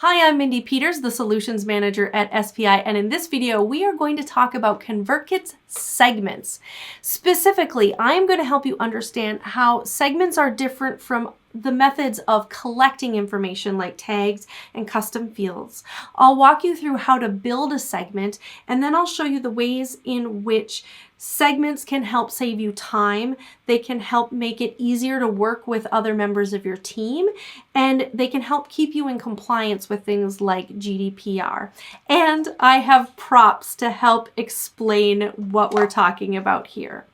Hi, I'm Mindy Peters, the Solutions Manager at SPI, and in this video, we are going to talk about ConvertKit's segments. Specifically, I am going to help you understand how segments are different from the methods of collecting information like tags and custom fields. I'll walk you through how to build a segment, and then I'll show you the ways in which segments can help save you time. They can help make it easier to work with other members of your team, and they can help keep you in compliance with things like GDPR. And I have props to help explain what we're talking about here.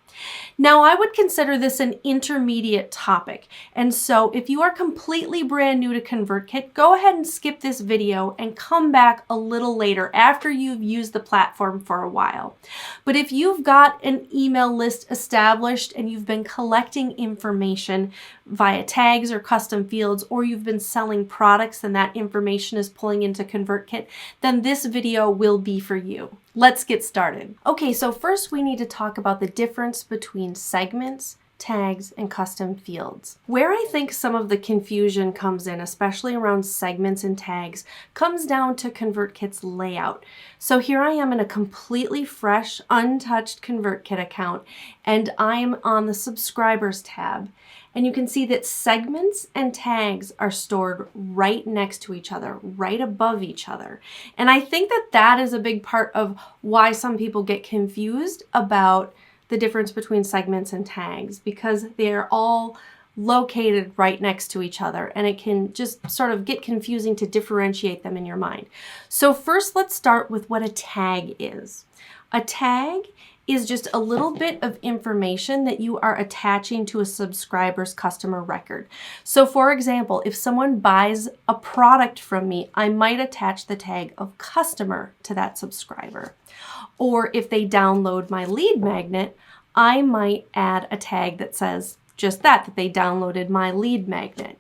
Now, I would consider this an intermediate topic, and so if you are completely brand new to ConvertKit, go ahead and skip this video and come back a little later after you've used the platform for a while. But if you've got an email list established and you've been collecting information via tags or custom fields, or you've been selling products and that information is pulling into ConvertKit, then this video will be for you. Let's get started. Okay, so first we need to talk about the difference between segments, tags, and custom fields. Where I think some of the confusion comes in, especially around segments and tags, comes down to ConvertKit's layout. So here I am in a completely fresh, untouched ConvertKit account, and I'm on the subscribers tab. And you can see that segments and tags are stored right next to each other, right above each other. And I think that that is a big part of why some people get confused about the difference between segments and tags, because they're all located right next to each other, and it can just sort of get confusing to differentiate them in your mind. So first, let's start with what a tag is. A tag is just a little bit of information that you are attaching to a subscriber's customer record. So for example, if someone buys a product from me, I might attach the tag of customer to that subscriber. Or if they download my lead magnet, I might add a tag that says just that they downloaded my lead magnet.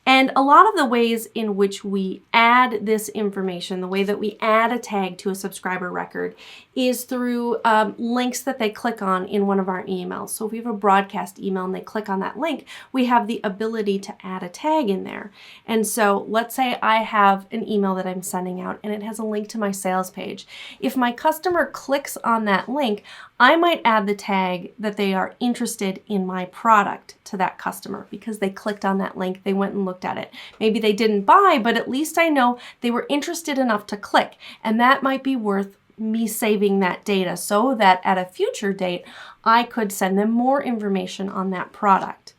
And a lot of the ways in which we add this information, the way that we add a tag to a subscriber record, is through links that they click on in one of our emails. So if we have a broadcast email and they click on that link, we have the ability to add a tag in there. And so let's say I have an email that I'm sending out and it has a link to my sales page. If my customer clicks on that link, I might add the tag that they are interested in my product to that customer because they clicked on that link, they went and looked at it. Maybe they didn't buy, but at least I know they were interested enough to click, and that might be worth me saving that data so that at a future date, I could send them more information on that product.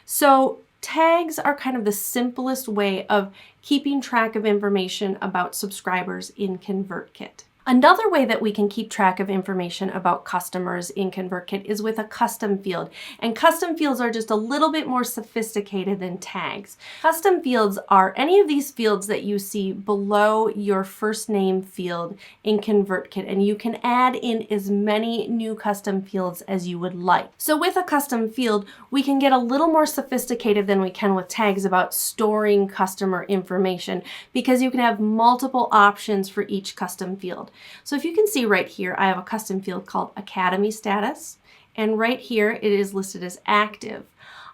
So tags are kind of the simplest way of keeping track of information about subscribers in ConvertKit. Another way that we can keep track of information about customers in ConvertKit is with a custom field. And custom fields are just a little bit more sophisticated than tags. Custom fields are any of these fields that you see below your first name field in ConvertKit, and you can add in as many new custom fields as you would like. So with a custom field, we can get a little more sophisticated than we can with tags about storing customer information, because you can have multiple options for each custom field. So if you can see right here, I have a custom field called Academy Status, and right here it is listed as active.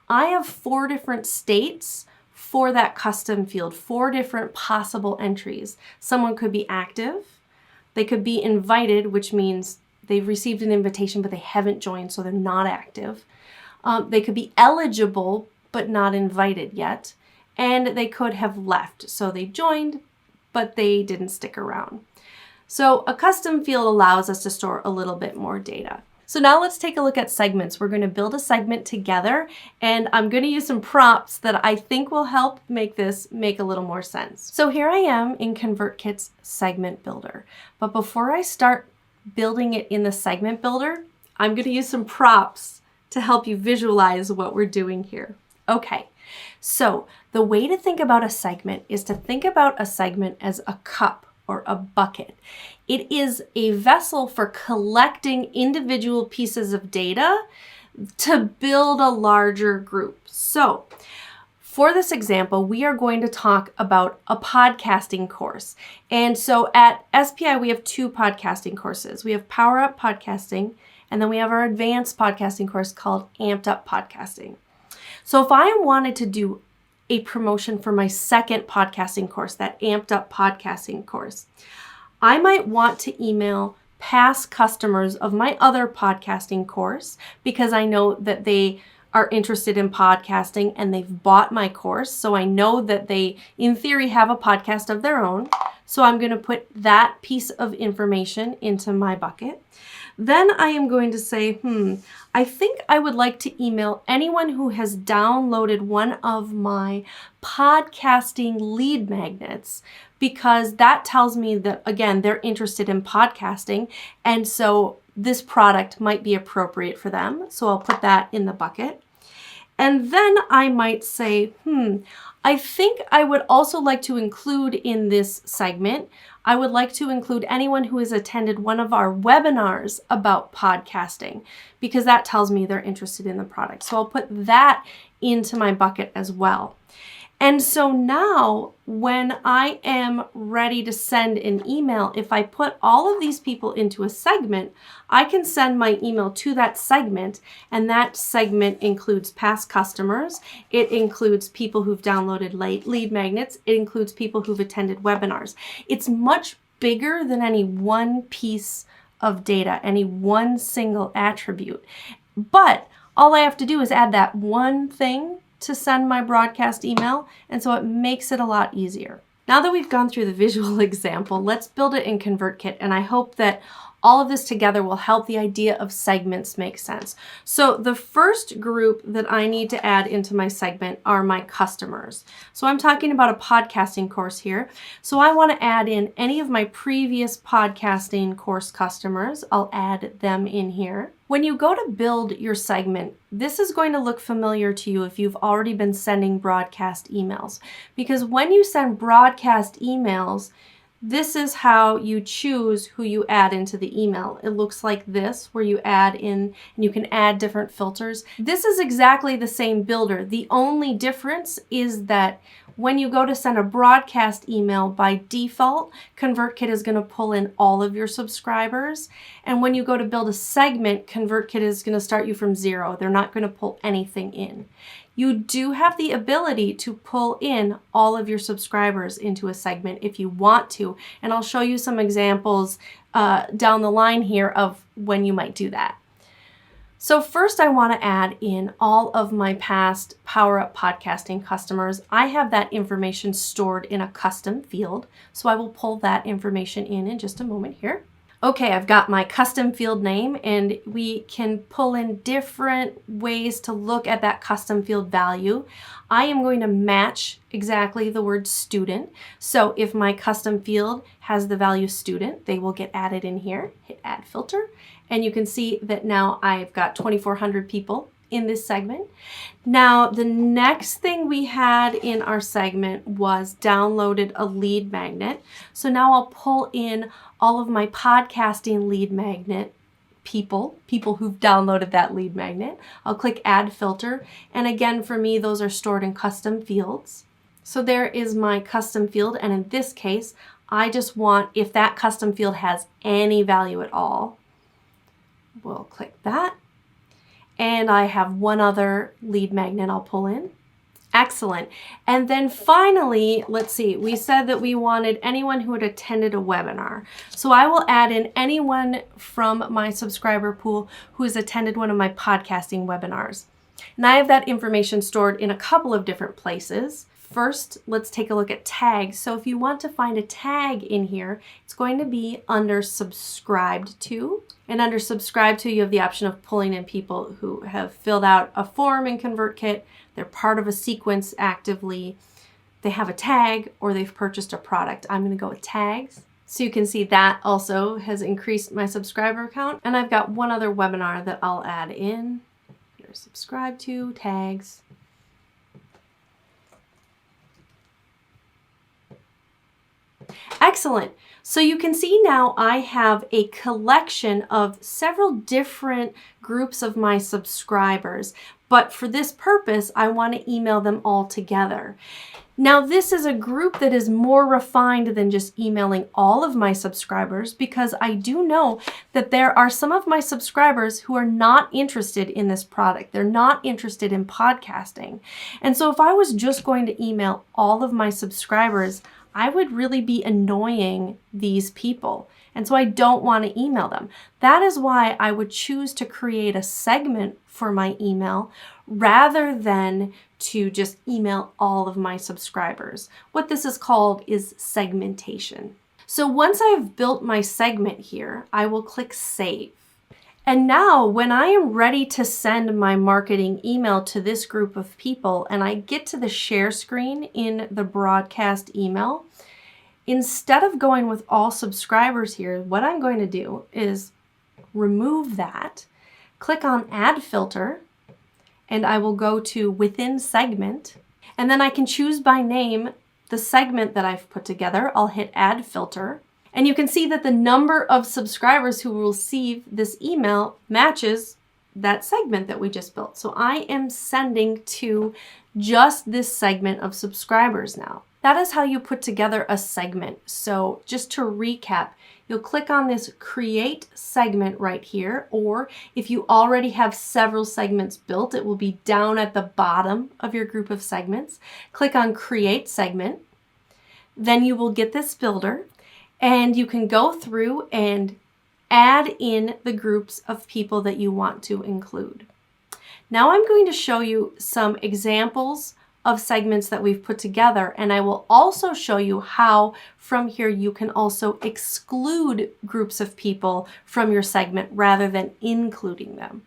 I have 4 different states for that custom field, 4 different possible entries. Someone could be active, they could be invited, which means they've received an invitation but they haven't joined, so they're not active. They could be eligible but not invited yet, and they could have left, so they joined but they didn't stick around. So a custom field allows us to store a little bit more data. So now let's take a look at segments. We're going to build a segment together, and I'm going to use some props that I think will help make this make a little more sense. So here I am in ConvertKit's segment builder. But before I start building it in the segment builder, I'm going to use some props to help you visualize what we're doing here. Okay, so the way to think about a segment is to think about a segment as a cup or a bucket. It is a vessel for collecting individual pieces of data to build a larger group. So for this example, we are going to talk about a podcasting course. And so at SPI, we have 2 podcasting courses. We have Power Up Podcasting, and then we have our advanced podcasting course called Amped Up Podcasting. So if I wanted to do a promotion for my second podcasting course, that Amped Up Podcasting course. I might want to email past customers of my other podcasting course because I know that they are interested in podcasting and they've bought my course. So I know that they, in theory, have a podcast of their own. So I'm going to put that piece of information into my bucket. Then I am going to say, I think I would like to email anyone who has downloaded one of my podcasting lead magnets, because that tells me that, again, they're interested in podcasting. And so this product might be appropriate for them. So I'll put that in the bucket. And then I might say, I think I would also like to include in this segment, I would like to include anyone who has attended one of our webinars about podcasting, because that tells me they're interested in the product. So I'll put that into my bucket as well. And so now when I am ready to send an email, if I put all of these people into a segment, I can send my email to that segment, and that segment includes past customers. It includes people who've downloaded lead magnets. It includes people who've attended webinars. It's much bigger than any one piece of data, any one single attribute. But all I have to do is add that one thing to send my broadcast email, and so it makes it a lot easier. Now that we've gone through the visual example, let's build it in ConvertKit, and I hope that all of this together will help the idea of segments make sense. So the first group that I need to add into my segment are my customers. So I'm talking about a podcasting course here. So I want to add in any of my previous podcasting course customers. I'll add them in here. When you go to build your segment, this is going to look familiar to you if you've already been sending broadcast emails. Because when you send broadcast emails, this is how you choose who you add into the email. It looks like this, where you add in, and you can add different filters. This is exactly the same builder. The only difference is that when you go to send a broadcast email, by default, ConvertKit is going to pull in all of your subscribers. And when you go to build a segment, ConvertKit is going to start you from 0. They're not going to pull anything in. You do have the ability to pull in all of your subscribers into a segment if you want to. And I'll show you some examples down the line here of when you might do that. So first I want to add in all of my past Power Up Podcasting customers. I have that information stored in a custom field, so I will pull that information in just a moment here. Okay, I've got my custom field name, and we can pull in different ways to look at that custom field value. I am going to match exactly the word student. So if my custom field has the value student, they will get added in here. Hit add filter, and you can see that now I've got 2,400 people in this segment. Now, the next thing we had in our segment was downloaded a lead magnet. So now I'll pull in all of my podcasting lead magnet people who've downloaded that lead magnet. I'll click add filter. And again, for me, those are stored in custom fields. So there is my custom field. And in this case, I just want, if that custom field has any value at all, we'll click that. And I have one other lead magnet I'll pull in. Excellent. And then finally, let's see, we said that we wanted anyone who had attended a webinar. So I will add in anyone from my subscriber pool who has attended one of my podcasting webinars. And I have that information stored in a couple of different places. First, let's take a look at tags. So if you want to find a tag in here, it's going to be under subscribed to. And under subscribed to, you have the option of pulling in people who have filled out a form in ConvertKit. They're part of a sequence actively. They have a tag, or they've purchased a product. I'm going to go with tags. So you can see that also has increased my subscriber count. And I've got one other webinar that I'll add in. Here, subscribe to, tags. Excellent. So you can see now I have a collection of several different groups of my subscribers, But for this purpose, I want to email them all together. Now, this is a group that is more refined than just emailing all of my subscribers, because I do know that there are some of my subscribers who are not interested in this product. They're not interested in podcasting. And so if I was just going to email all of my subscribers, I would really be annoying these people. And so I don't want to email them. That is why I would choose to create a segment for my email rather than to just email all of my subscribers. What this is called is segmentation. So once I've built my segment here, I will click Save. And now when I am ready to send my marketing email to this group of people and I get to the share screen in the broadcast email, instead of going with all subscribers here, what I'm going to do is remove that, click on Add Filter, and I will go to Within Segment, and then I can choose by name the segment that I've put together. I'll hit Add Filter, and you can see that the number of subscribers who will receive this email matches that segment that we just built. So I am sending to just this segment of subscribers now. That is how you put together a segment. So just to recap, you'll click on this Create Segment right here, or if you already have several segments built, it will be down at the bottom of your group of segments. Click on Create Segment. Then you will get this builder, and you can go through and add in the groups of people that you want to include. Now I'm going to show you some examples of segments that we've put together, and I will also show you how from here you can also exclude groups of people from your segment rather than including them.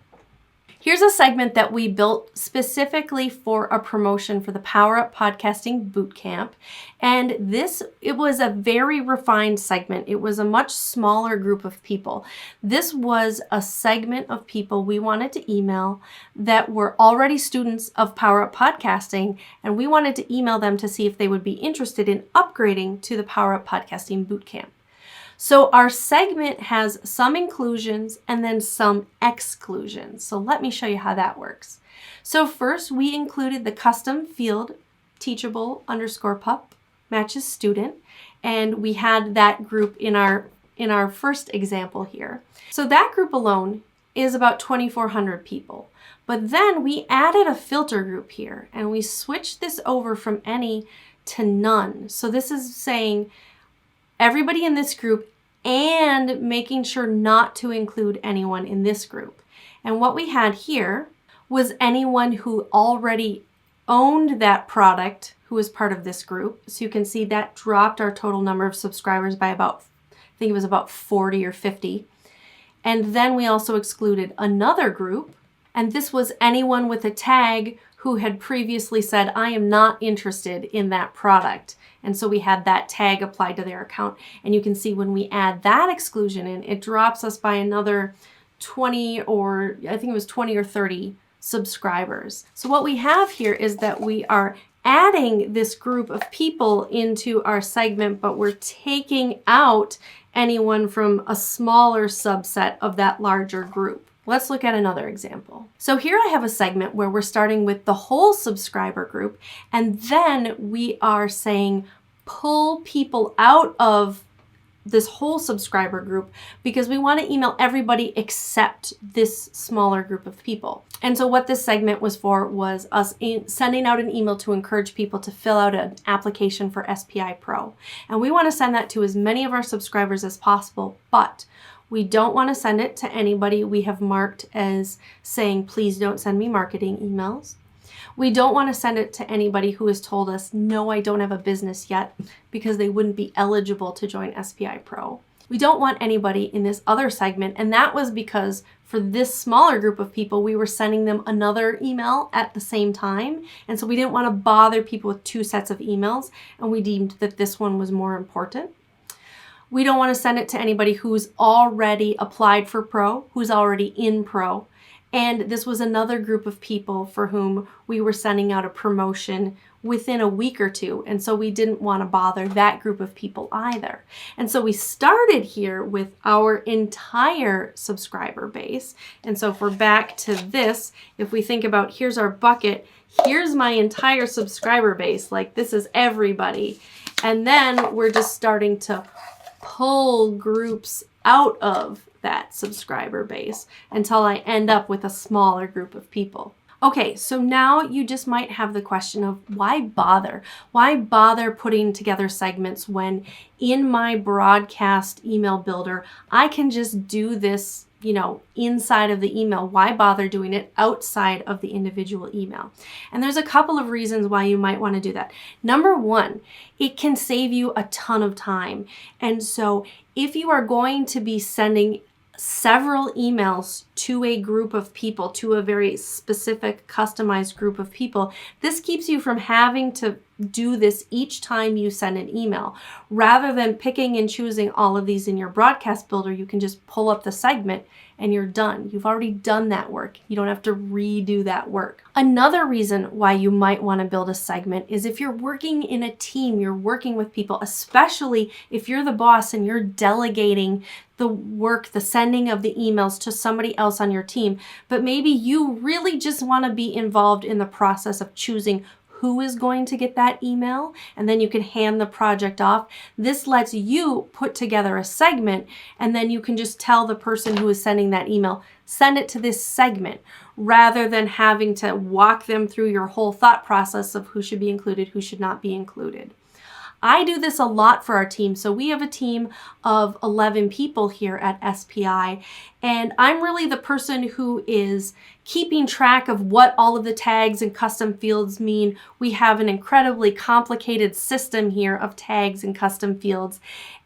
Here's a segment that we built specifically for a promotion for the Power Up Podcasting Bootcamp. And it was a very refined segment. It was a much smaller group of people. This was a segment of people we wanted to email that were already students of Power Up Podcasting, and we wanted to email them to see if they would be interested in upgrading to the Power Up Podcasting Bootcamp. So our segment has some inclusions and then some exclusions. So let me show you how that works. So first we included the custom field teachable_pup matches student, and we had that group in our first example here. So that group alone is about 2,400 people. But then we added a filter group here, and we switched this over from any to none. So this is saying everybody in this group and making sure not to include anyone in this group. And what we had here was anyone who already owned that product who was part of this group. So you can see that dropped our total number of subscribers by about, I think it was about 40 or 50. And then we also excluded another group, and this was anyone with a tag who had previously said, I am not interested in that product. And so we had that tag applied to their account. And you can see when we add that exclusion in, it drops us by another 20 or I think it was 20 or 30 subscribers. So what we have here is that we are adding this group of people into our segment, but we're taking out anyone from a smaller subset of that larger group. Let's look at another example. So here I have a segment where we're starting with the whole subscriber group, and then we are saying pull people out of this whole subscriber group because we want to email everybody except this smaller group of people. And so what this segment was for was us sending out an email to encourage people to fill out an application for SPI Pro. And we want to send that to as many of our subscribers as possible, but we don't want to send it to anybody we have marked as saying, please don't send me marketing emails. We don't want to send it to anybody who has told us, no, I don't have a business yet, because they wouldn't be eligible to join SPI Pro. We don't want anybody in this other segment, and that was because for this smaller group of people, we were sending them another email at the same time, and so we didn't want to bother people with two sets of emails, and we deemed that this one was more important. We don't want to send it to anybody who's already applied for Pro, who's already in Pro. And this was another group of people for whom we were sending out a promotion within a week or two. And so we didn't want to bother that group of people either. And so we started here with our entire subscriber base. And so if we're back to this, if we think about here's our bucket, here's my entire subscriber base, like this is everybody. And then we're just starting to pull groups out of that subscriber base until I end up with a smaller group of people. Okay, so now you just might have the question of why bother? Why bother putting together segments when in my broadcast email builder, I can just do this, inside of the email? Why bother doing it outside of the individual email? And there's a couple of reasons why you might want to do that. Number one, it can save you a ton of time. And so if you are going to be sending several emails to a group of people, to a very specific customized group of people, this keeps you from having to do this each time you send an email. Rather than picking and choosing all of these in your broadcast builder, you can just pull up the segment and you're done. You've already done that work. You don't have to redo that work. Another reason why you might want to build a segment is if you're working in a team, you're working with people, especially if you're the boss and you're delegating the work, the sending of the emails to somebody else on your team, but maybe you really just want to be involved in the process of choosing who is going to get that email, and then you can hand the project off. This lets you put together a segment, and then you can just tell the person who is sending that email, send it to this segment, rather than having to walk them through your whole thought process of who should be included, who should not be included. I do this a lot for our team. So we have a team of 11 people here at SPI, and I'm really the person who is keeping track of what all of the tags and custom fields mean. We have an incredibly complicated system here of tags and custom fields,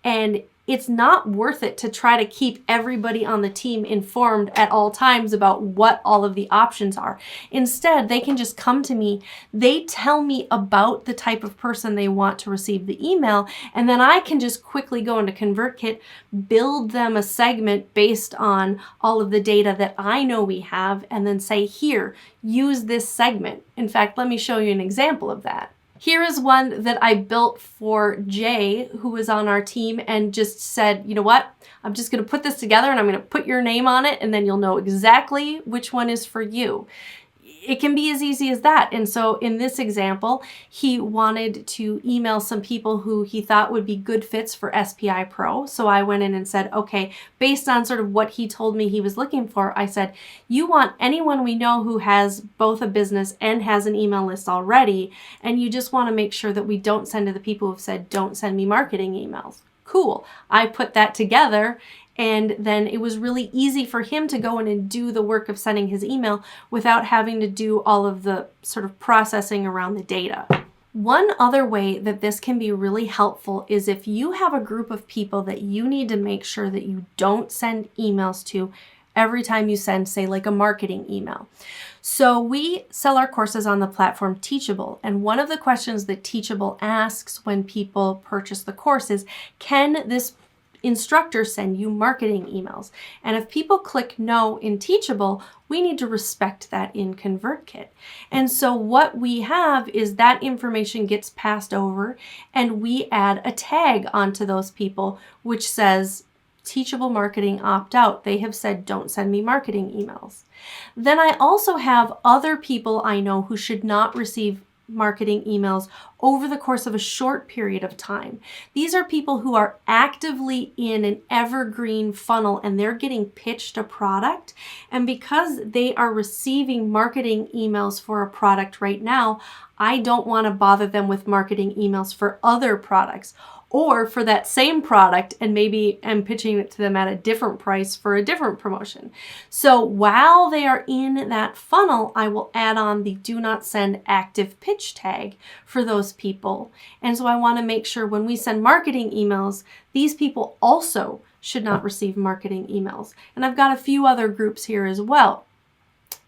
and it's not worth it to try to keep everybody on the team informed at all times about what all of the options are. Instead, they can just come to me. They tell me about the type of person they want to receive the email, and then I can just quickly go into ConvertKit, build them a segment based on all of the data that I know we have, and then say, here, use this segment. In fact, let me show you an example of that. Here is one that I built for Jay, who was on our team, and just said, you know what, I'm just going to put this together and I'm going to put your name on it, and then you'll know exactly which one is for you. It can be as easy as that. And so in this example, he wanted to email some people who he thought would be good fits for SPI Pro. So I went in and said, okay, based on sort of what he told me he was looking for, I said, you want anyone we know who has both a business and has an email list already, and you just want to make sure that we don't send to the people who've said, don't send me marketing emails. Cool. I put that together, and then it was really easy for him to go in and do the work of sending his email without having to do all of the sort of processing around the data. One other way that this can be really helpful is if you have a group of people that you need to make sure that you don't send emails to every time you send, say, like a marketing email. So we sell our courses on the platform Teachable, and one of the questions that Teachable asks when people purchase the course is, can this instructor send you marketing emails? And if people click no in Teachable, we need to respect that in ConvertKit. And so what we have is that information gets passed over, and we add a tag onto those people which says Teachable marketing opt out. They have said don't send me marketing emails. Then I also have other people I know who should not receive marketing emails over the course of a short period of time. These are people who are actively in an evergreen funnel and they're getting pitched a product. And because they are receiving marketing emails for a product right now, I don't want to bother them with marketing emails for other products or for that same product, and maybe I'm pitching it to them at a different price for a different promotion. So while they are in that funnel, I will add on the do not send active pitch tag for those people. And so I want to make sure when we send marketing emails, these people also should not receive marketing emails. And I've got a few other groups here as well.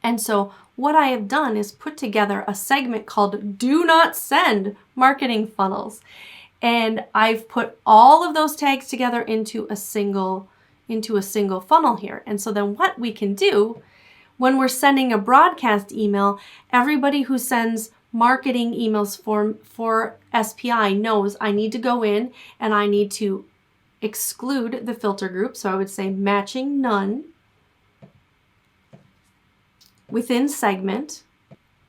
And so what I have done is put together a segment called Do Not Send Marketing Funnels. And I've put all of those tags together into a single funnel here. And so then what we can do, When we're sending a broadcast email, everybody who sends marketing emails for SPI knows I need to go in and I need to exclude the filter group. So I would say matching none. Within segment,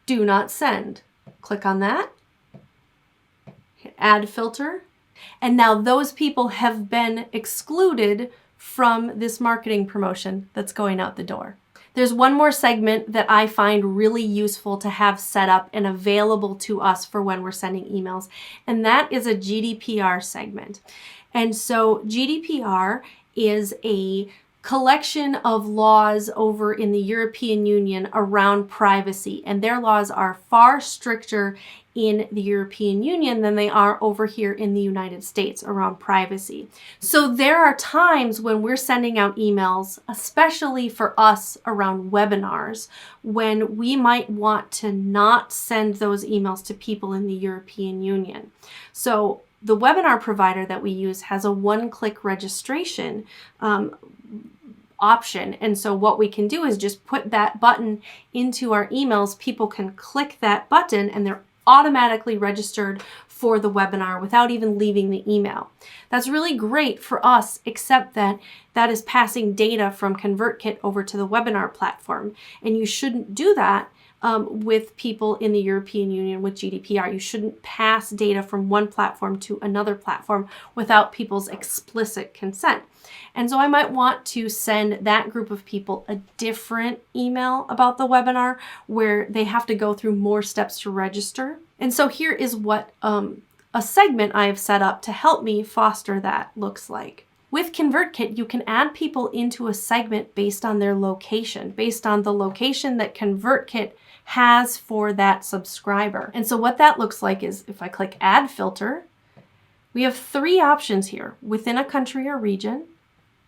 do not send. Click on that. Hit add filter. And now those people have been excluded from this marketing promotion that's going out the door. There's one more segment that I find really useful to have set up and available to us for when we're sending emails, and that is a GDPR segment. And so GDPR is a collection of laws over in the European Union around privacy, and their laws are far stricter in the European Union than they are over here in the United States around privacy. So there are times when we're sending out emails, especially for us around webinars, when we might want to not send those emails to people in the European Union. So the webinar provider that we use has a one-click registration option. And so what we can do is just put that button into our emails. People can click that button and they're automatically registered for the webinar without even leaving the email. That's really great for us, except that that is passing data from ConvertKit over to the webinar platform. And you shouldn't do that with people in the European Union with GDPR. You shouldn't pass data from one platform to another platform without people's explicit consent. And so I might want to send that group of people a different email about the webinar where they have to go through more steps to register. And so here is what a segment I have set up to help me foster that looks like. With ConvertKit, you can add people into a segment based on their location, based on the location that ConvertKit has for that subscriber. And so what that looks like is if I click Add Filter, we have three options here: within a country or region,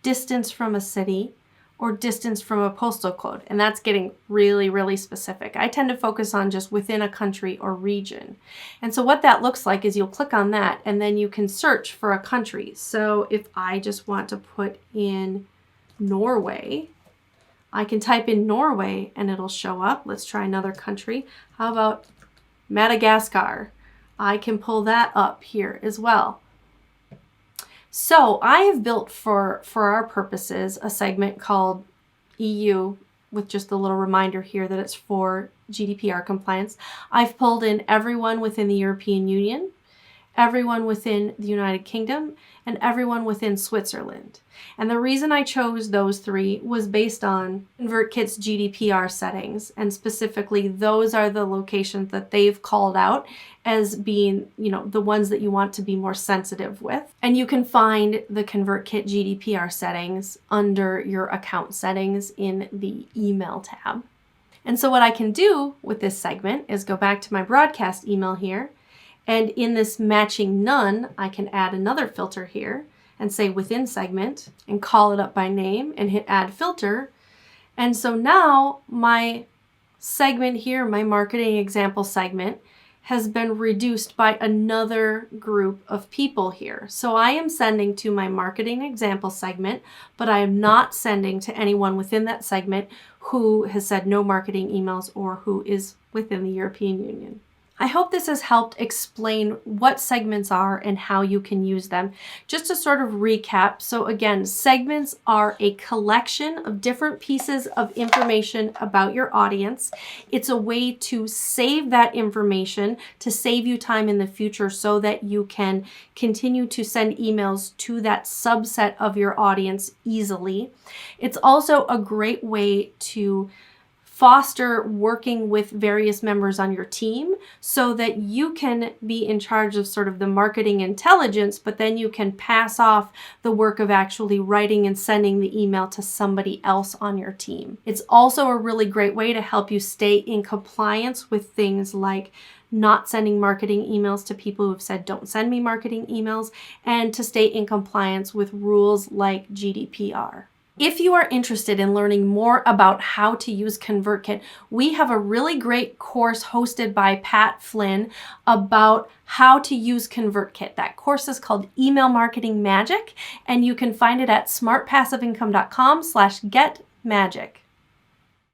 distance from a city, or distance from a postal code. And that's getting really, really specific. I tend to focus on just within a country or region. And so what that looks like is you'll click on that and then you can search for a country. So if I just want to put in Norway, I can type in Norway and it'll show up. Let's try another country. How about Madagascar? I can pull that up here as well. So I have built for our purposes a segment called EU with just a little reminder here that it's for GDPR compliance. I've pulled in everyone within the European Union, everyone within the United Kingdom, and everyone within Switzerland. And the reason I chose those three was based on ConvertKit's GDPR settings, and specifically those are the locations that they've called out as being, the ones that you want to be more sensitive with. And you can find the ConvertKit GDPR settings under your account settings in the email tab. And so what I can do with this segment is go back to my broadcast email here, and in this matching none, I can add another filter here and say within segment and call it up by name and hit add filter. And so now my segment here, my marketing example segment, has been reduced by another group of people here. So I am sending to my marketing example segment, but I am not sending to anyone within that segment who has said no marketing emails or who is within the European Union. I hope this has helped explain what segments are and how you can use them. Just to sort of recap, so again, segments are a collection of different pieces of information about your audience. It's a way to save that information, to save you time in the future so that you can continue to send emails to that subset of your audience easily. It's also a great way to foster working with various members on your team so that you can be in charge of sort of the marketing intelligence, but then you can pass off the work of actually writing and sending the email to somebody else on your team. It's also a really great way to help you stay in compliance with things like not sending marketing emails to people who've said don't send me marketing emails, and to stay in compliance with rules like GDPR. If you are interested in learning more about how to use ConvertKit, we have a really great course hosted by Pat Flynn about how to use ConvertKit. That course is called Email Marketing Magic, and you can find it at smartpassiveincome.com/getmagic.